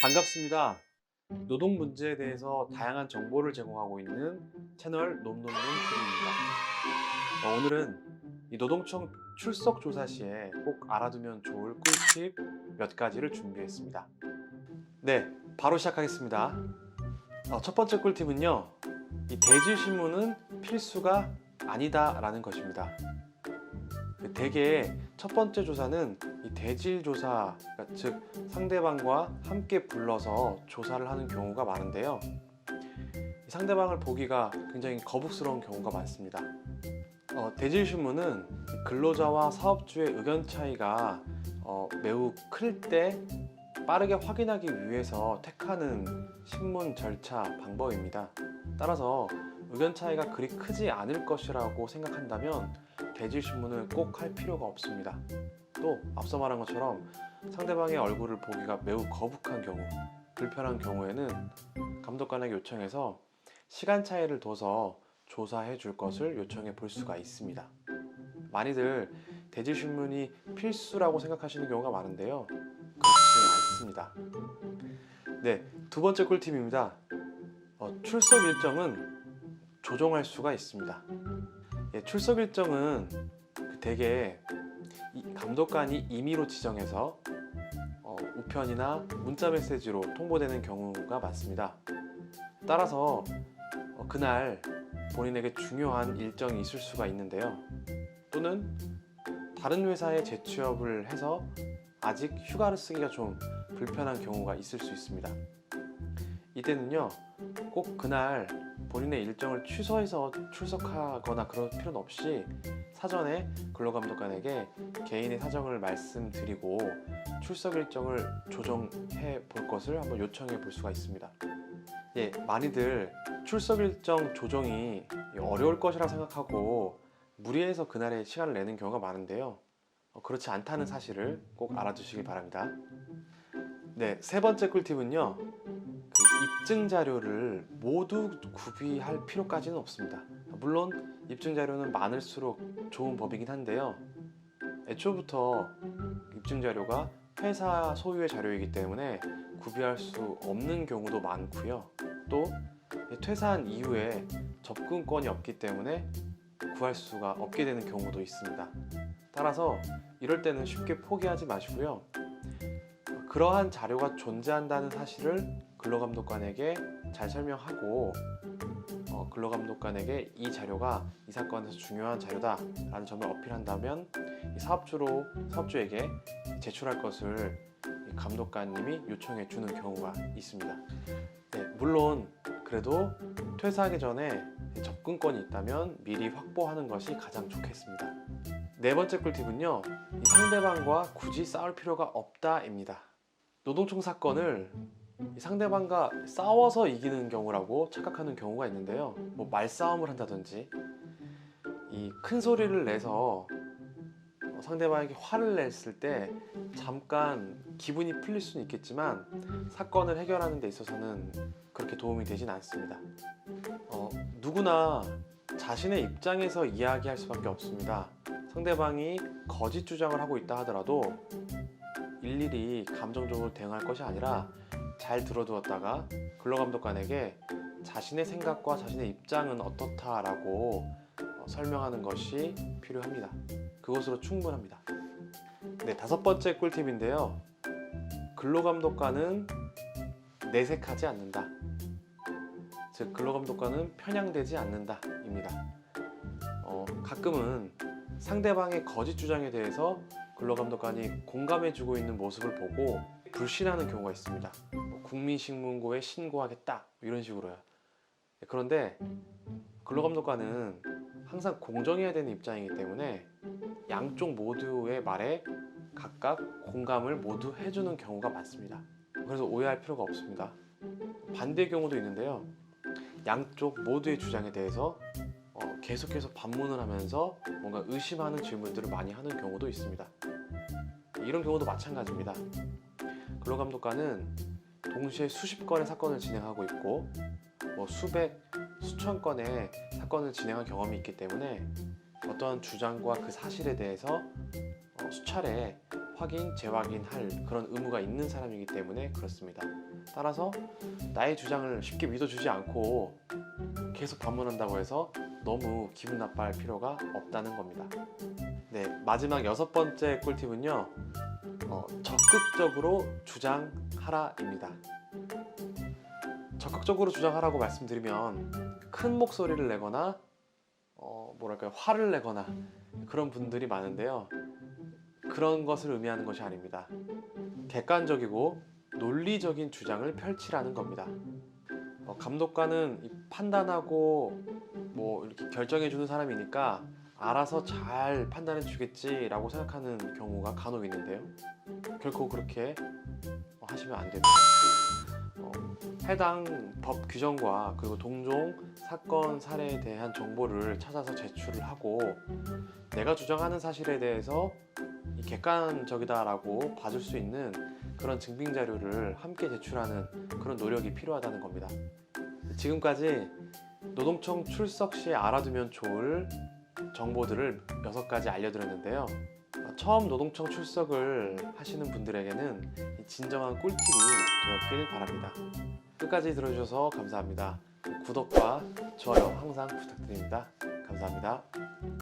반갑습니다. 노동 문제에 대해서 다양한 정보를 제공하고 있는 채널 놈놈놈TV입니다. 오늘은 이 노동청 출석 조사 시에 꼭 알아두면 좋을 꿀팁 몇 가지를 준비했습니다. 네, 바로 시작하겠습니다. 첫 번째 꿀팁은요, 이 대질신문은 필수가 아니다라는 것입니다. 대개 첫 번째 조사는 이 대질 조사, 즉 상대방과 함께 불러서 조사를 하는 경우가 많은데요. 상대방을 보기가 굉장히 거북스러운 경우가 많습니다. 대질 신문은 근로자와 사업주의 의견 차이가 매우 클 때 빠르게 확인하기 위해서 택하는 신문 절차 방법입니다. 따라서 의견 차이가 그리 크지 않을 것이라고 생각한다면 대질 신문을 꼭 할 필요가 없습니다. 또 앞서 말한 것처럼 상대방의 얼굴을 보기가 매우 거북한 경우, 불편한 경우에는 감독관에게 요청해서 시간 차이를 둬서 조사해 줄 것을 요청해 볼 수가 있습니다. 많이들 대질 신문이 필수라고 생각하시는 경우가 많은데요, 그렇지 않습니다. 네, 두 번째 꿀팁입니다. 출석 일정은 조정할 수가 있습니다. 출석 일정은 대개 감독관이 임의로 지정해서 우편이나 문자 메시지로 통보되는 경우가 많습니다. 따라서 그날 본인에게 중요한 일정이 있을 수가 있는데요. 또는 다른 회사에 재취업을 해서 아직 휴가를 쓰기가 좀 불편한 경우가 있을 수 있습니다. 이때는요, 꼭 그날 본인의 일정을 취소해서 출석하거나 그럴 필요는 없이 사전에 근로감독관에게 개인의 사정을 말씀드리고 출석 일정을 조정해 볼 것을 한번 요청해 볼 수가 있습니다. 많이들 출석 일정 조정이 어려울 것이라 생각하고 무리해서 그날에 시간을 내는 경우가 많은데요. 그렇지 않다는 사실을 꼭 알아두시기 바랍니다. 네, 세 번째 꿀팁은요, 입증 자료를 모두 구비할 필요까지는 없습니다. 물론 입증 자료는 많을수록 좋은 법이긴 한데요, 애초부터 입증 자료가 회사 소유의 자료이기 때문에 구비할 수 없는 경우도 많고요. 또 퇴사한 이후에 접근권이 없기 때문에 구할 수가 없게 되는 경우도 있습니다. 따라서 이럴 때는 쉽게 포기하지 마시고요, 그러한 자료가 존재한다는 사실을 근로감독관에게 잘 설명하고 근로감독관에게 이 자료가 이 사건에서 중요한 자료다 라는 점을 어필한다면 사업주에게 제출할 것을 감독관님이 요청해 주는 경우가 있습니다. 네, 물론 그래도 퇴사하기 전에 접근권이 있다면 미리 확보하는 것이 가장 좋겠습니다. 네 번째 꿀팁은요, 이 상대방과 굳이 싸울 필요가 없다입니다. 노동청 사건을 상대방과 싸워서 이기는 경우라고 착각하는 경우가 있는데요, 말싸움을 한다든지 이 큰 소리를 내서 상대방에게 화를 냈을 때 잠깐 기분이 풀릴 수는 있겠지만 사건을 해결하는 데 있어서는 그렇게 도움이 되진 않습니다. 누구나 자신의 입장에서 이야기할 수밖에 없습니다. 상대방이 거짓 주장을 하고 있다 하더라도 일일이 감정적으로 대응할 것이 아니라 잘 들어두었다가 근로감독관에게 자신의 생각과 자신의 입장은 어떻다라고 설명하는 것이 필요합니다. 그것으로 충분합니다. 네, 다섯 번째 꿀팁인데요, 근로감독관은 내색하지 않는다. 즉 근로감독관은 편향되지 않는다 입니다. 가끔은 상대방의 거짓 주장에 대해서 근로감독관이 공감해주고 있는 모습을 보고 불신하는 경우가 있습니다. 국민신문고에 신고하겠다 이런 식으로요. 그런데 근로감독관은 항상 공정해야 되는 입장이기 때문에 양쪽 모두의 말에 각각 공감을 모두 해주는 경우가 많습니다. 그래서 오해할 필요가 없습니다. 반대의 경우도 있는데요, 양쪽 모두의 주장에 대해서 계속해서 반문을 하면서 뭔가 의심하는 질문들을 많이 하는 경우도 있습니다. 이런 경우도 마찬가지입니다. 근로감독관은 동시에 수십 건의 사건을 진행하고 있고 수백, 수천 건의 사건을 진행한 경험이 있기 때문에 어떠한 주장과 그 사실에 대해서 수차례 확인, 재확인할 그런 의무가 있는 사람이기 때문에 그렇습니다. 따라서 나의 주장을 쉽게 믿어주지 않고 계속 반문한다고 해서 너무 기분 나빠할 필요가 없다는 겁니다. 네, 마지막 6번째 꿀팁은요. 적극적으로 주장하라입니다. 적극적으로 주장하라고 말씀드리면 큰 목소리를 내거나 뭐랄까요, 화를 내거나 그런 분들이 많은데요. 그런 것을 의미하는 것이 아닙니다. 객관적이고 논리적인 주장을 펼치라는 겁니다. 감독관은 판단하고 뭐 이렇게 결정해 주는 사람이니까 알아서 잘 판단해 주겠지라고 생각하는 경우가 간혹 있는데요. 결코 그렇게 하시면 안 됩니다. 해당 법 규정과 그리고 동종 사건 사례에 대한 정보를 찾아서 제출을 하고 내가 주장하는 사실에 대해서 객관적이다라고 봐줄 수 있는 그런 증빙 자료를 함께 제출하는 그런 노력이 필요하다는 겁니다. 지금까지 노동청 출석 시에 알아두면 좋을 정보들을 6가지 알려드렸는데요. 처음 노동청 출석을 하시는 분들에게는 진정한 꿀팁이 되었길 바랍니다. 끝까지 들어주셔서 감사합니다. 구독과 좋아요 항상 부탁드립니다. 감사합니다.